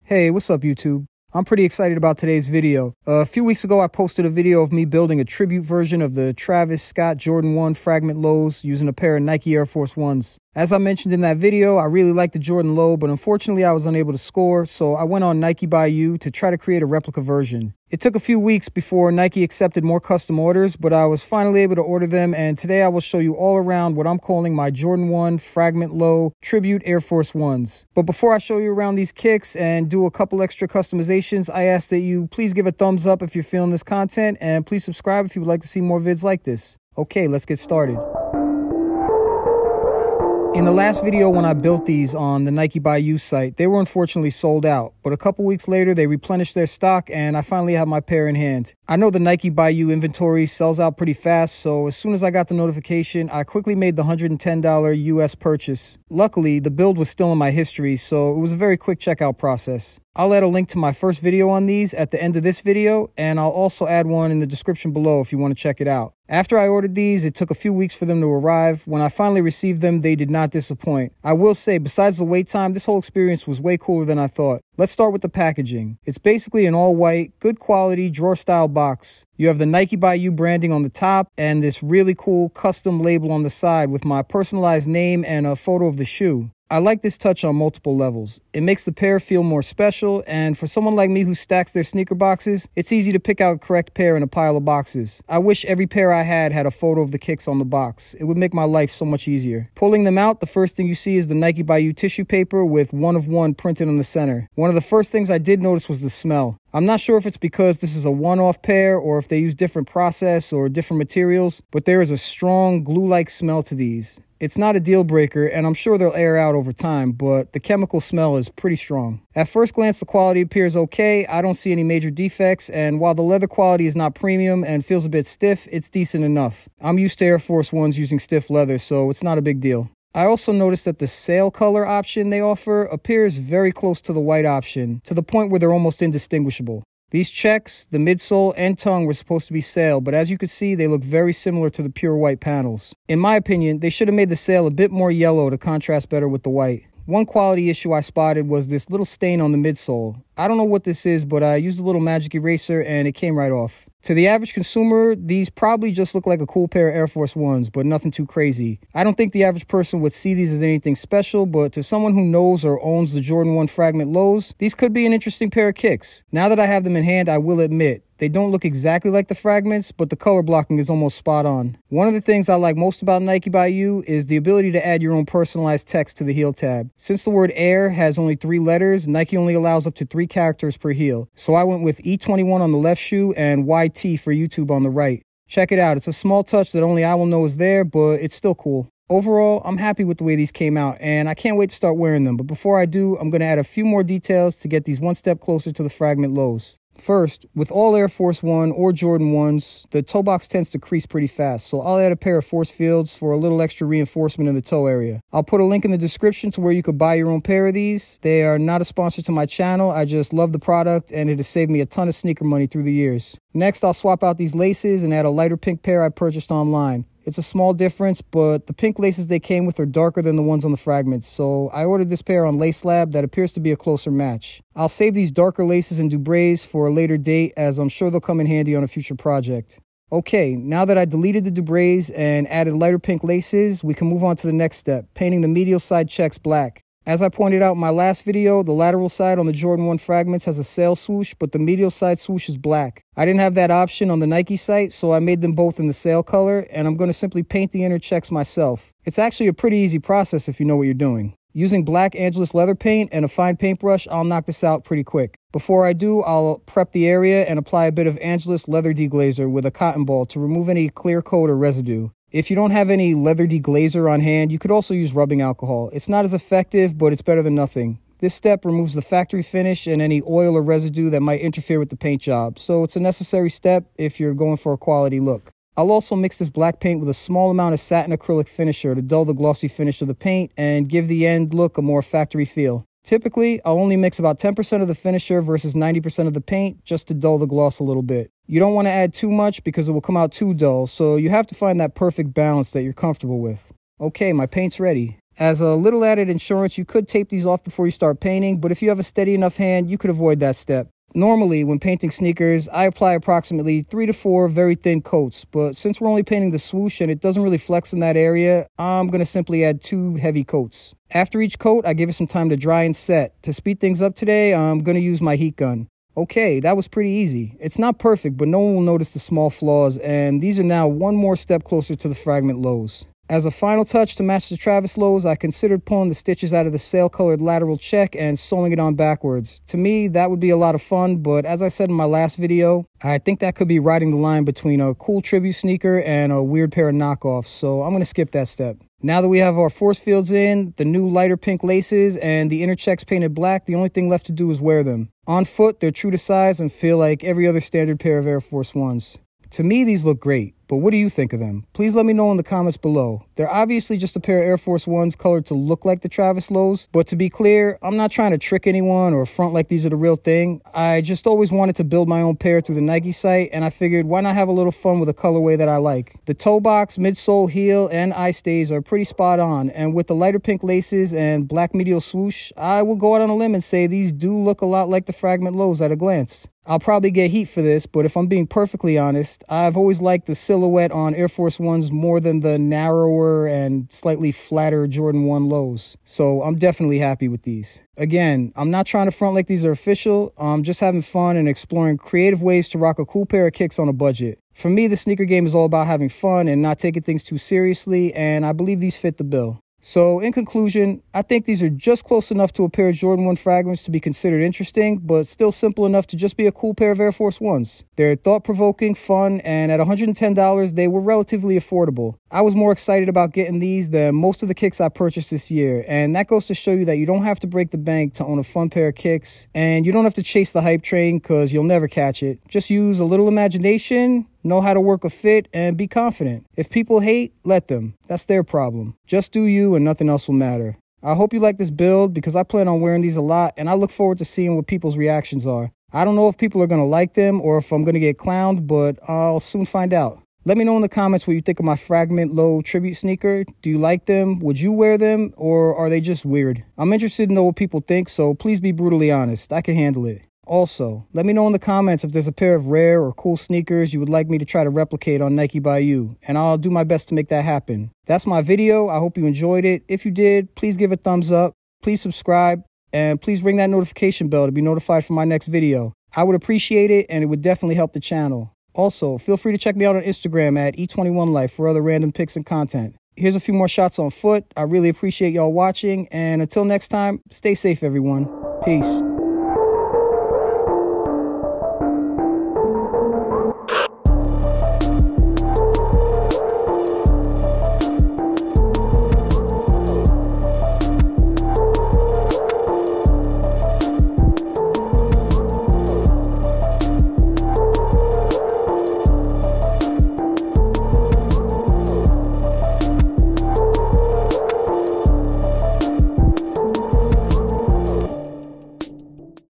Hey, what's up YouTube? I'm pretty excited about today's video. A few weeks ago, I posted a video of me building a tribute version of the Travis Scott Jordan 1 Fragment Lows using a pair of Nike Air Force Ones. As I mentioned in that video, I really liked the Jordan Low, but unfortunately I was unable to score, so I went on Nike by You to try to create a replica version. It took a few weeks before Nike accepted more custom orders, but I was finally able to order them, and today I will show you all around what I'm calling my Jordan 1 Fragment Low Tribute Air Force Ones. But before I show you around these kicks and do a couple extra customizations, I ask that you please give a thumbs up if you're feeling this content, and please subscribe if you would like to see more vids like this. Okay, let's get started. In the last video when I built these on the Nike by You site, they were unfortunately sold out, but a couple weeks later they replenished their stock and I finally have my pair in hand. I know the Nike by You inventory sells out pretty fast, so as soon as I got the notification, I quickly made the $110 US purchase. Luckily, the build was still in my history, so it was a very quick checkout process. I'll add a link to my first video on these at the end of this video, and I'll also add one in the description below if you want to check it out. After I ordered these, it took a few weeks for them to arrive. When I finally received them, they did not disappoint. I will say, besides the wait time, this whole experience was way cooler than I thought. Let's start with the packaging. It's basically an all-white, good quality, drawer-style box. You have the Nike by You branding on the top and this really cool custom label on the side with my personalized name and a photo of the shoe. I like this touch on multiple levels. It makes the pair feel more special, and for someone like me who stacks their sneaker boxes, it's easy to pick out a correct pair in a pile of boxes. I wish every pair I had a photo of the kicks on the box. It would make my life so much easier. Pulling them out, the first thing you see is the Nike by You tissue paper with 1 of 1 printed on the center. One of the first things I did notice was the smell. I'm not sure if it's because this is a one-off pair or if they use different process or different materials, but there is a strong glue-like smell to these. It's not a deal breaker, and I'm sure they'll air out over time, but the chemical smell is pretty strong. At first glance, the quality appears okay. I don't see any major defects, and while the leather quality is not premium and feels a bit stiff, it's decent enough. I'm used to Air Force Ones using stiff leather, so it's not a big deal. I also noticed that the sail color option they offer appears very close to the white option, to the point where they're almost indistinguishable. These checks, the midsole and tongue were supposed to be sail, but as you can see, they look very similar to the pure white panels. In my opinion, they should have made the sail a bit more yellow to contrast better with the white. One quality issue I spotted was this little stain on the midsole. I don't know what this is, but I used a little magic eraser and it came right off. To the average consumer, these probably just look like a cool pair of Air Force Ones, but nothing too crazy. I don't think the average person would see these as anything special, but to someone who knows or owns the Jordan 1 Fragment Lows, these could be an interesting pair of kicks. Now that I have them in hand, I will admit, they don't look exactly like the Fragments, but the color blocking is almost spot on. One of the things I like most about Nike by You is the ability to add your own personalized text to the heel tab. Since the word Air has only 3 letters, Nike only allows up to 3 characters per heel. So I went with E21 on the left shoe and YT for YouTube on the right. Check it out. It's a small touch that only I will know is there, but it's still cool. Overall, I'm happy with the way these came out, and I can't wait to start wearing them. But before I do, I'm going to add a few more details to get these one step closer to the Fragment Lows. First, with all Air Force 1 or Jordan 1s, the toe box tends to crease pretty fast, so I'll add a pair of force fields for a little extra reinforcement in the toe area. I'll put a link in the description to where you could buy your own pair of these. They are not a sponsor to my channel, I just love the product and it has saved me a ton of sneaker money through the years. Next, I'll swap out these laces and add a lighter pink pair I purchased online. It's a small difference, but the pink laces they came with are darker than the ones on the Fragments, so I ordered this pair on Lace Lab that appears to be a closer match. I'll save these darker laces and Dubrays for a later date, as I'm sure they'll come in handy on a future project. Okay, now that I deleted the Dubrays and added lighter pink laces, we can move on to the next step, painting the medial side checks black. As I pointed out in my last video, the lateral side on the Jordan 1 Fragments has a sail swoosh, but the medial side swoosh is black. I didn't have that option on the Nike site, so I made them both in the sail color, and I'm going to simply paint the inner checks myself. It's actually a pretty easy process if you know what you're doing. Using black Angelus leather paint and a fine paintbrush, I'll knock this out pretty quick. Before I do, I'll prep the area and apply a bit of Angelus leather deglazer with a cotton ball to remove any clear coat or residue. If you don't have any leather deglazer on hand, you could also use rubbing alcohol. It's not as effective, but it's better than nothing. This step removes the factory finish and any oil or residue that might interfere with the paint job, so it's a necessary step if you're going for a quality look. I'll also mix this black paint with a small amount of satin acrylic finisher to dull the glossy finish of the paint and give the end look a more factory feel. Typically, I'll only mix about 10% of the finisher versus 90% of the paint just to dull the gloss a little bit. You don't want to add too much because it will come out too dull, so you have to find that perfect balance that you're comfortable with. Okay, my paint's ready. As a little added insurance, you could tape these off before you start painting, but if you have a steady enough hand, you could avoid that step. Normally, when painting sneakers, I apply approximately 3 to 4 very thin coats, but since we're only painting the swoosh and it doesn't really flex in that area, I'm going to simply add 2 heavy coats. After each coat, I give it some time to dry and set. To speed things up today, I'm going to use my heat gun. Okay, that was pretty easy. It's not perfect, but no one will notice the small flaws, and these are now one more step closer to the fragment lows. As a final touch to match the Travis lows, I considered pulling the stitches out of the sail-colored lateral check and sewing it on backwards. To me, that would be a lot of fun, but as I said in my last video, I think that could be riding the line between a cool tribute sneaker and a weird pair of knockoffs, so I'm going to skip that step. Now that we have our force fields in, the new lighter pink laces, and the inner checks painted black, the only thing left to do is wear them. On foot, they're true to size and feel like every other standard pair of Air Force Ones. To me, these look great, but what do you think of them? Please let me know in the comments below. They're obviously just a pair of Air Force Ones colored to look like the Travis lows, but to be clear, I'm not trying to trick anyone or front like these are the real thing. I just always wanted to build my own pair through the Nike site, and I figured why not have a little fun with a colorway that I like. The toe box, midsole, heel, and eye stays are pretty spot on, and with the lighter pink laces and black medial swoosh, I will go out on a limb and say these do look a lot like the Fragment lows at a glance. I'll probably get heat for this, but if I'm being perfectly honest, I've always liked the silhouette on Air Force Ones more than the narrower and slightly flatter Jordan 1 lows. So I'm definitely happy with these. Again, I'm not trying to front like these are official. I'm just having fun and exploring creative ways to rock a cool pair of kicks on a budget. For me, the sneaker game is all about having fun and not taking things too seriously, and I believe these fit the bill. So in conclusion, I think these are just close enough to a pair of Jordan 1 fragments to be considered interesting, but still simple enough to just be a cool pair of Air Force Ones. They're thought-provoking, fun, and at $110, they were relatively affordable. I was more excited about getting these than most of the kicks I purchased this year, and that goes to show you that you don't have to break the bank to own a fun pair of kicks, and you don't have to chase the hype train because you'll never catch it. Just use a little imagination, know how to work a fit, and be confident. If people hate, let them. That's their problem. Just do you and nothing else will matter. I hope you like this build because I plan on wearing these a lot, and I look forward to seeing what people's reactions are. I don't know if people are going to like them or if I'm going to get clowned, but I'll soon find out. Let me know in the comments what you think of my Fragment Low tribute sneaker. Do you like them? Would you wear them? Or are they just weird? I'm interested to know what people think, so please be brutally honest. I can handle it. Also, let me know in the comments if there's a pair of rare or cool sneakers you would like me to try to replicate on Nike by You, and I'll do my best to make that happen. That's my video. I hope you enjoyed it. If you did, please give a thumbs up, please subscribe, and please ring that notification bell to be notified for my next video. I would appreciate it, and it would definitely help the channel. Also, feel free to check me out on Instagram at E21Life for other random pics and content. Here's a few more shots on foot. I really appreciate y'all watching, and until next time, stay safe, everyone. Peace.